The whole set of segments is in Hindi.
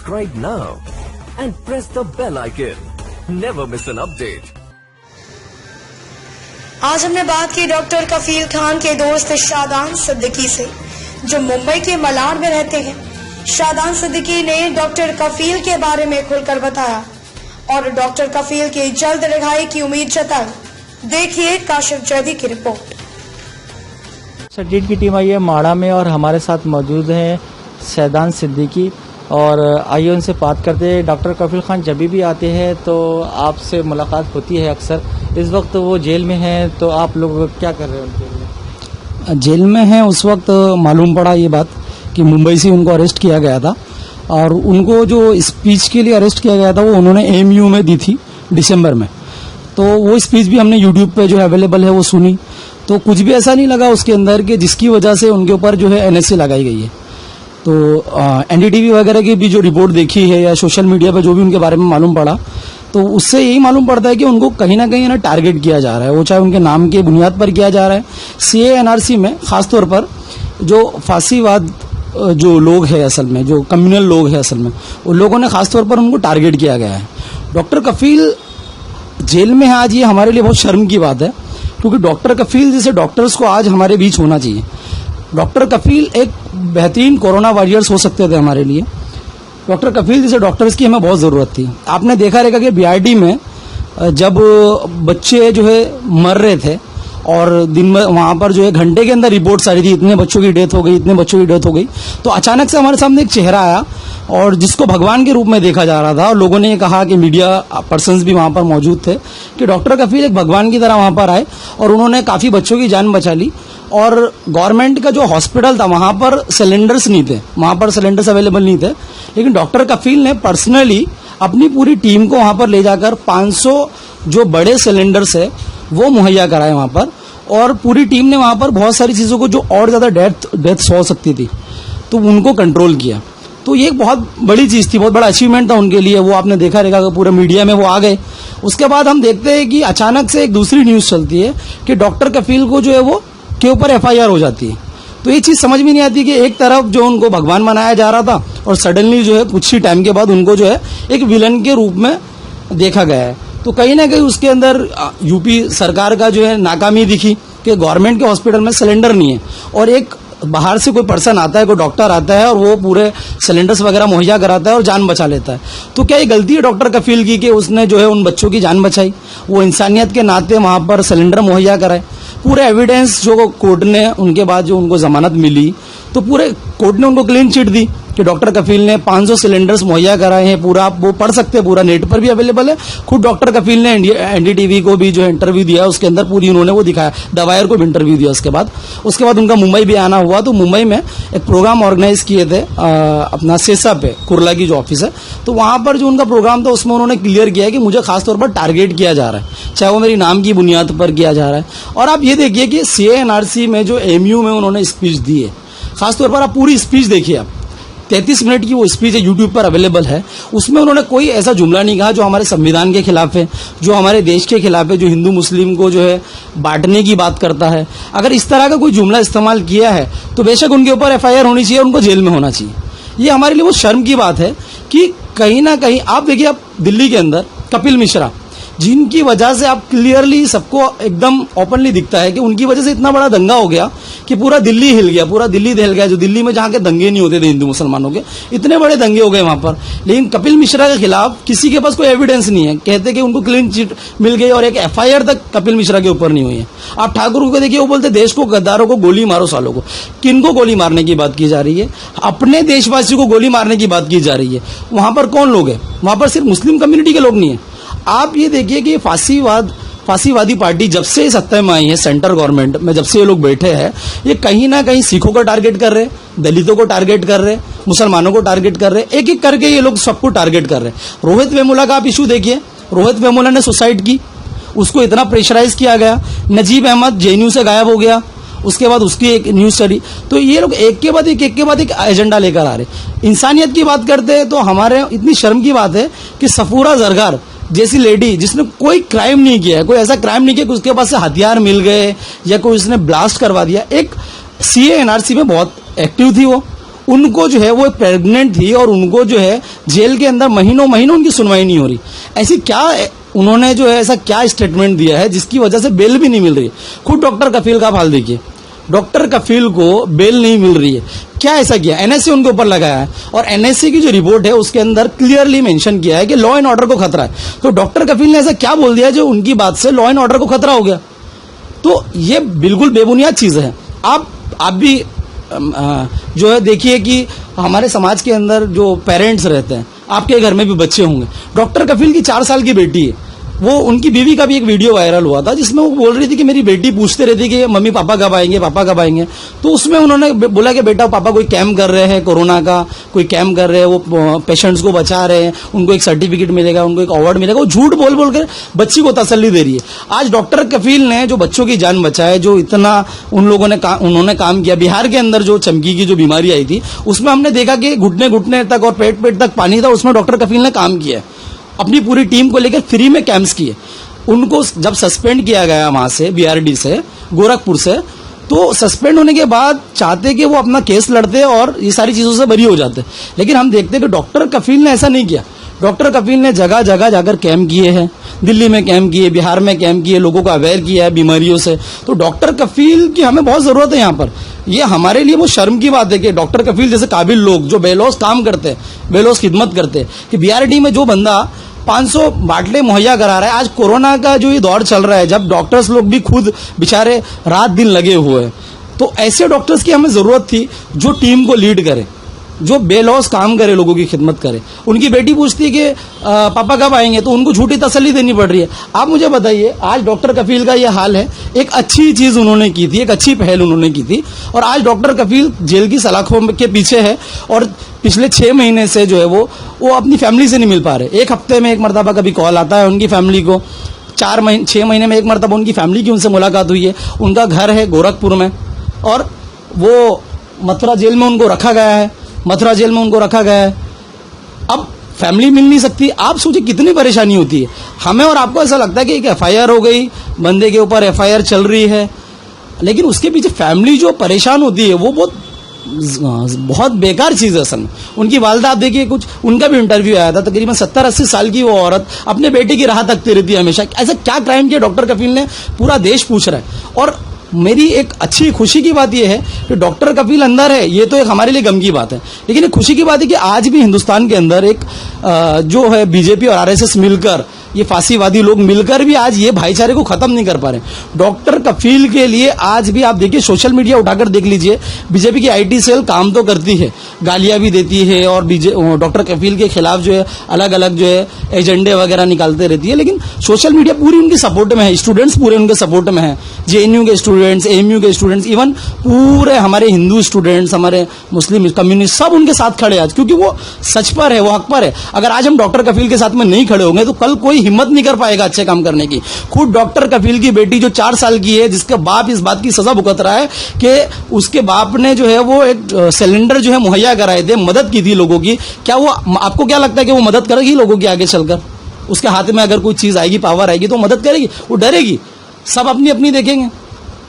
Subscribe now and press the bell icon. Never miss an update. आज हमने बात की डॉक्टर कफील खान के दोस्त शादान सिद्दीकी से, जो मुंबई के मलाड में रहते हैं। शादान सिद्दीकी ने डॉक्टर कफील के बारे में खुलकर बताया और डॉक्टर कफील की जल्द रिहाई की उम्मीद जताई। देखिए काशिफ जैदी की रिपोर्ट। सर्जिट की टीम आई है माड़ा में और हमारे साथ मौजूद हैं शादान सिद्दीकी, और आइए उनसे बात करते हैं। डॉक्टर कफील खान जब भी आते हैं तो आपसे मुलाकात होती है अक्सर। इस वक्त वो जेल में हैं, तो आप लोग क्या कर रहे हैं उनके लिए? जेल में हैं उस वक्त मालूम पड़ा ये बात कि मुंबई से उनको अरेस्ट किया गया था, और उनको जो स्पीच के लिए अरेस्ट किया गया था वो उन्होंने एएमयू में दी थी दिसंबर में। तो वो स्पीच भी हमने यूट्यूब पे जो है अवेलेबल है वो सुनी, तो कुछ भी ऐसा नहीं लगा उसके अंदर कि जिसकी वजह से उनके ऊपर जो है एनएसए लगाई गई है। तो एनडीटीवी वगैरह की भी जो रिपोर्ट देखी है या सोशल मीडिया पे जो भी उनके बारे में मालूम पड़ा, तो उससे यही मालूम पड़ता है कि उनको कहीं ना कहीं टारगेट किया जा रहा है। वो चाहे उनके नाम के बुनियाद पर किया जा रहा है। सीए एनआरसी में खासतौर पर जो फांसीवाद जो लोग हैं असल में, जो कम्युनल लोग हैं असल में, उन लोगों ने खासतौर पर उनको टारगेट किया गया है। डॉक्टर कफील जेल में है आज, ये हमारे लिए बहुत शर्म की बात है, क्योंकि डॉक्टर कफील जैसे डॉक्टर्स को आज हमारे बीच होना चाहिए। डॉक्टर कफील एक बेहतरीन कोरोना वॉरियर्स हो सकते थे हमारे लिए। डॉक्टर कफील जैसे डॉक्टर्स की हमें बहुत जरूरत थी। आपने देखा रहेगा कि बीआरडी में जब बच्चे जो है मर रहे थे और दिन में वहां पर जो है घंटे के अंदर रिपोर्ट्स आ रही थी, इतने बच्चों की डेथ हो गई, इतने बच्चों की डेथ हो गई, तो अचानक से हमारे सामने एक चेहरा आया और जिसको भगवान के रूप में देखा जा रहा था। और लोगों ने ये कहा कि मीडिया पर्सन्स भी वहां पर मौजूद थे कि डॉक्टर कफील एक भगवान की तरह वहां पर आए और उन्होंने काफी बच्चों की जान बचा ली। और गवर्नमेंट का जो हॉस्पिटल था वहां पर सिलेंडर्स नहीं थे, वहां पर सिलेंडर्स अवेलेबल नहीं थे, लेकिन डॉक्टर कफील ने पर्सनली अपनी पूरी टीम को वहां पर ले जाकर 500 जो बड़े सिलेंडर्स है वो मुहैया कराए वहां पर। और पूरी टीम ने वहां पर बहुत सारी चीजों को जो और ज्यादा डेथ्स हो सकती थी तो उनको कंट्रोल किया। तो ये एक बहुत बड़ी चीज थी, बहुत बड़ा अचीवमेंट था उनके लिए। वो आपने देखा रहेगा पूरे मीडिया में वो आ गए। उसके बाद हम देखते हैं कि अचानक से एक दूसरी न्यूज चलती है कि डॉक्टर कफील को जो है वो के ऊपर एफआईआर हो जाती है। तो ये चीज समझ में नहीं आती कि एक तरफ जो उनको भगवान बनाया जा रहा था और सडनली जो है कुछ ही टाइम के बाद उनको जो है एक विलन के रूप में देखा गया है। तो कहीं ना कहीं उसके अंदर यूपी सरकार का जो है नाकामी दिखी कि गवर्नमेंट के हॉस्पिटल में सिलेंडर नहीं है, और एक बाहर से कोई पर्सन आता है, कोई डॉक्टर आता है और वो पूरे सिलेंडर्स वगैरह मुहैया कराता है और जान बचा लेता है। तो क्या ये गलती है डॉक्टर कफील की कि उसने जो है उन बच्चों की जान बचाई? वो इंसानियत के नाते वहां पर सिलेंडर मुहैया कराए। पूरे एविडेंस जो कोर्ट ने उनके बाद जो उनको जमानत मिली, तो पूरे कोर्ट ने उनको क्लीन चिट दी कि डॉक्टर कफील ने 500 सिलेंडर्स मुहैया कराए हैं। पूरा आप वो पढ़ सकते हैं, पूरा नेट पर भी अवेलेबल है। खुद डॉक्टर कफील ने एनडीटीवी को भी जो इंटरव्यू दिया, उसके अंदर पूरी उन्होंने वो दिखाया। दवायर को भी इंटरव्यू दिया। उसके बाद उनका मुंबई भी आना हुआ। तो मुंबई में एक प्रोग्राम ऑर्गेनाइज किए थे अपना सेसा पे, कुर्ला की जो ऑफिस है, तो वहां पर जो उनका प्रोग्राम था उसमें उन्होंने क्लियर किया कि मुझे खासतौर पर टारगेट किया जा रहा है, चाहे वो मेरी नाम की बुनियाद पर किया जा रहा है। और आप ये देखिए कि सीएएनआरसी में जो एएमयू में उन्होंने स्पीच दी है, खासतौर पर आप पूरी स्पीच देखिए। आप 33 मिनट की वो स्पीच है, यूट्यूब पर अवेलेबल है। उसमें उन्होंने कोई ऐसा जुमला नहीं कहा जो हमारे संविधान के खिलाफ है, जो हमारे देश के खिलाफ है, जो हिंदू मुस्लिम को जो है बांटने की बात करता है। अगर इस तरह का कोई जुमला इस्तेमाल किया है तो बेशक उनके ऊपर एफआईआर होनी चाहिए, उनको जेल में होना चाहिए। ये हमारे लिए वो शर्म की बात है कि कहीं ना कहीं आप देखिए, आप दिल्ली के अंदर कपिल मिश्रा, जिनकी वजह से आप क्लियरली सबको एकदम ओपनली दिखता है कि उनकी वजह से इतना बड़ा दंगा हो गया कि पूरा दिल्ली हिल गया, पूरा दिल्ली हिल गया। जो दिल्ली में जहां के दंगे नहीं होते थे हिंदू मुसलमानों के, इतने बड़े दंगे हो गए वहां पर। लेकिन कपिल मिश्रा के खिलाफ किसी के पास कोई एविडेंस नहीं है। कहते कि उनको क्लीन चिट मिल गई और एक एफआईआर तक कपिल मिश्रा के ऊपर नहीं हुई है। आप ठाकुर को देखिए, वो बोलते देश को, गद्दारों को गोली मारो सालों को। किनको गोली मारने की बात की जा रही है? अपने देशवासियों को गोली मारने की बात की जा रही है। वहां पर कौन लोग है? वहां पर सिर्फ मुस्लिम कम्युनिटी के लोग नहीं है। आप ये देखिए कि फांसीवादी पार्टी जब से सत्ता में आई है, सेंटर गवर्नमेंट में जब से ये लोग बैठे हैं, ये कहीं ना कहीं सिखों को टारगेट कर रहे हैं, दलितों को टारगेट कर रहे हैं, मुसलमानों को टारगेट कर रहे हैं। एक एक करके ये लोग सबको टारगेट कर रहे हैं। रोहित वेमुला का आप इशू देखिए, रोहित वेमुला ने सुसाइड की, उसको इतना प्रेशराइज किया गया। नजीब अहमद जेएनयू से गायब हो गया, उसके बाद उसकी एक न्यूज स्टडी। तो ये लोग एक के बाद एक एजेंडा लेकर आ रहे। इंसानियत की बात करते हैं तो हमारे इतनी शर्म की बात है कि सफूरा जरगार जैसी लेडी जिसने कोई क्राइम नहीं किया है, कोई ऐसा क्राइम नहीं किया कि उसके पास से हथियार मिल गए या कोई उसने ब्लास्ट करवा दिया। एक सीएएनआरसी में बहुत एक्टिव थी वो, उनको जो है वो प्रेग्नेंट थी और उनको जो है जेल के अंदर महीनों महीनों उनकी सुनवाई नहीं हो रही। ऐसी क्या उन्होंने जो है ऐसा क्या स्टेटमेंट दिया है जिसकी वजह से बेल भी नहीं मिल रही। खुद डॉक्टर कफील का हाल देखिए, डॉक्टर कफील को बेल नहीं मिल रही है। क्या ऐसा किया? एनएसए उनके ऊपर लगाया है और एनएसए की जो रिपोर्ट है उसके अंदर क्लियरली मेंशन किया है कि लॉ एंड ऑर्डर को खतरा है। तो डॉक्टर कफील ने ऐसा क्या बोल दिया जो उनकी बात से लॉ एंड ऑर्डर को खतरा हो गया? तो ये बिल्कुल बेबुनियाद चीज है। आप भी जो है देखिए कि हमारे समाज के अंदर जो पेरेंट्स रहते हैं, आपके घर में भी बच्चे होंगे। डॉक्टर कफील की 4 साल की बेटी है, वो उनकी बीवी का भी एक वीडियो वायरल हुआ था जिसमें वो बोल रही थी कि मेरी बेटी पूछते रहती कि मम्मी पापा कब आएंगे, पापा कब आएंगे। तो उसमें उन्होंने बोला कि बेटा पापा कोई कैम्प कर रहे हैं, कोरोना का कोई कैम्प कर रहे हैं, वो पेशेंट्स को बचा रहे हैं, उनको एक सर्टिफिकेट मिलेगा, उनको एक अवार्ड मिलेगा। वो झूठ बोल बोल कर बच्ची को तसल्ली दे रही है। आज डॉक्टर कफील ने जो बच्चों की जान बचाए, जो इतना उन्होंने काम किया। बिहार के अंदर जो चमकी की जो बीमारी आई थी उसमें हमने देखा कि घुटने घुटने तक और पेट पेट तक पानी था, उसमें डॉक्टर कफील ने काम किया है। अपनी पूरी टीम को लेकर फ्री में कैंप्स किए। उनको जब सस्पेंड किया गया वहां से, बीआरडी से, गोरखपुर से, तो सस्पेंड होने के बाद चाहते कि वो अपना केस लड़ते और ये सारी चीजों से बरी हो जाते। लेकिन हम देखते कि डॉक्टर कफील ने ऐसा नहीं किया। डॉक्टर कफील ने जगह जगह जाकर कैंप किए हैं, दिल्ली में कैंप किए, बिहार में कैंप किए, लोगों को अवेयर किया है बीमारियों से। तो डॉक्टर कफील की हमें बहुत जरूरत है यहाँ पर। ये हमारे लिए वो शर्म की बात है कि डॉक्टर कफील जैसे काबिल लोग जो बेलौस काम करते हैं, बेलौस खिदमत करते हैं, कि बीआरडी में जो बंदा 500 बाटले मुहैया करा रहा है। आज कोरोना का जो ये दौर चल रहा है, जब डॉक्टर्स लोग भी खुद बेचारे रात दिन लगे हुए हैं, तो ऐसे डॉक्टर्स की हमें जरूरत थी जो टीम को लीड करे, जो बेलौस काम करे, लोगों की खिदमत करे। उनकी बेटी पूछती है कि पापा कब आएंगे, तो उनको झूठी तसल्ली देनी पड़ रही है। आप मुझे बताइए, आज डॉक्टर कफील का ये हाल है। एक अच्छी चीज उन्होंने की थी, एक अच्छी पहल उन्होंने की थी, और आज डॉक्टर कफील जेल की सलाखों के पीछे है और पिछले 6 महीने से जो है वो अपनी फैमिली से नहीं मिल पा रहे। एक हफ्ते में एक मरतबा कभी कॉल आता है उनकी फैमिली को, 6 महीने में एक मरतबा उनकी फैमिली की उनसे मुलाकात हुई है। उनका घर है गोरखपुर में और वो मथुरा जेल में उनको रखा गया है, मथुरा जेल में उनको रखा गया है। अब फैमिली मिल नहीं सकती। आप सोचिए कितनी परेशानी होती है। हमें और आपको ऐसा लगता है कि एक एफआईआर हो गई, बंदे के ऊपर एफआईआर चल रही है, लेकिन उसके पीछे फैमिली जो परेशान होती है वो बहुत बेकार चीज है असल में। उनकी वालदा आप देखिए, कुछ उनका भी इंटरव्यू आया था, तकरीबन 70-80 साल की वो औरत अपने बेटे की राह तकती रहती है हमेशा। ऐसा क्या क्राइम किया डॉक्टर कफील ने, पूरा देश पूछ रहा है। और मेरी एक अच्छी खुशी की बात यह है कि डॉक्टर कफील अंदर है, ये तो एक हमारे लिए गम की बात है। लेकिन एक खुशी की बात है कि आज भी हिंदुस्तान के अंदर एक जो है बीजेपी और आरएसएस मिलकर, ये फांसीवादी लोग मिलकर भी आज ये भाईचारे को खत्म नहीं कर पा रहे। डॉक्टर कफील के लिए आज भी आप देखिए, सोशल मीडिया उठाकर देख लीजिए, बीजेपी की आईटी सेल काम तो करती है, गालियां भी देती है और डॉक्टर कफील के खिलाफ जो है अलग अलग जो है एजेंडे वगैरह निकालते रहती है। लेकिन सोशल मीडिया पूरी उनकी सपोर्ट में है, स्टूडेंट्स पूरे उनके सपोर्ट में है, जेएनयू के स्टूडेंट्स, एएमयू के स्टूडेंट्स, इवन पूरे हमारे हिंदू स्टूडेंट्स, हमारे मुस्लिम कम्युनिस्ट, सब उनके साथ खड़े आज, क्योंकि वो सच पर है, वो हक पर है। अगर आज हम डॉक्टर कफील के साथ में नहीं खड़े होंगे तो कल कोई हिम्मत नहीं कर पाएगा अच्छे काम करने की। खुद डॉक्टर कफील की बेटी जो 4 साल की है, जिसका बाप इस बात की सजा भुगत रहा है कि उसके बाप ने जो है वो एक सिलेंडर जो है मुहैया कराए थे, मदद की थी लोगों की। क्या वो, आपको क्या लगता है कि वो मदद करेगी लोगों की आगे चलकर? उसके हाथ में अगर कोई चीज आएगी, पावर आएगी, तो मदद करेगी? वो डरेगी? सब अपनी अपनी देखेंगे।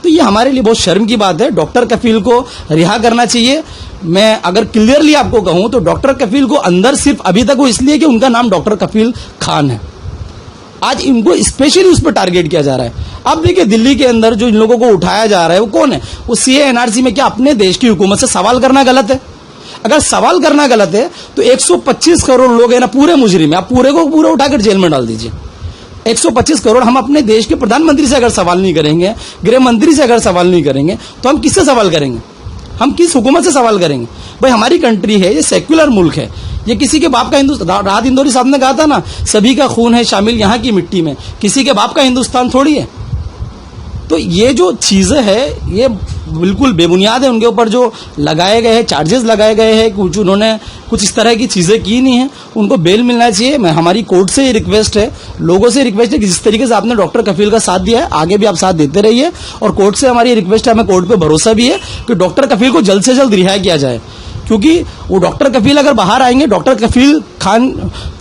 तो ये हमारे लिए बहुत शर्म की बात है। डॉक्टर कफील को रिहा करना चाहिए। मैं अगर क्लियरली आपको कहूं तो डॉक्टर कफील को अंदर सिर्फ अभी तक वो इसलिए कि उनका नाम डॉक्टर कफील खान है। आज इनको स्पेशली उस पर टारगेट किया जा रहा है। अब देखिए, दिल्ली के अंदर जो इन लोगों को उठाया जा रहा है वो कौन है? वो सीए एनआरसी में क्या अपने देश की हुकूमत से सवाल करना गलत है? अगर सवाल करना गलत है तो 125 करोड़ लोग है ना पूरे मुजरिम है, आप पूरे को पूरा उठाकर जेल में डाल दीजिए। 125 करोड़ हम अपने देश के प्रधानमंत्री से अगर सवाल नहीं करेंगे, गृह मंत्री से अगर सवाल नहीं करेंगे, तो हम किससे सवाल करेंगे? हम किस हुकूमत से सवाल करेंगे? भाई हमारी कंट्री है, ये सेक्युलर मुल्क है, ये किसी के बाप का हिंदुस्तान। राहत इंदौरी साहब ने कहा था ना, सभी का खून है शामिल यहाँ की मिट्टी में, किसी के बाप का हिंदुस्तान थोड़ी है। तो ये जो चीजें हैं ये बिल्कुल बेबुनियाद है। उनके ऊपर जो लगाए गए हैं, चार्जेस लगाए गए हैं, कुछ उन्होंने कुछ इस तरह की चीजें की नहीं है, उनको बेल मिलना चाहिए। मैं हमारी कोर्ट से ये रिक्वेस्ट है, लोगों से रिक्वेस्ट है कि जिस तरीके से आपने डॉक्टर कफील का साथ दिया है, आगे भी आप साथ देते रहिए। और कोर्ट से हमारी रिक्वेस्ट है, हमें कोर्ट पे भरोसा भी है कि डॉक्टर कफील को जल्द से जल्द रिहा किया जाए, क्योंकि वो डॉक्टर कफील अगर बाहर आएंगे, डॉक्टर कफील खान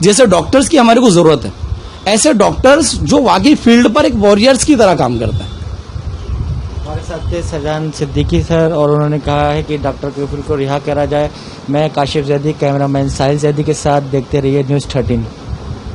जैसे डॉक्टर्स की हमारे को जरूरत है। ऐसे डॉक्टर्स जो वाकई फील्ड पर एक वॉरियर्स की तरह काम करते हैं। हमारे साथ थे शहजान सिद्दीकी सर और उन्होंने कहा है कि डॉक्टर कफील को रिहा करा जाए। मैं काशिफ जैदी, कैमरामैन साहिल जैदी के साथ, देखते रहिए न्यूज़ 13।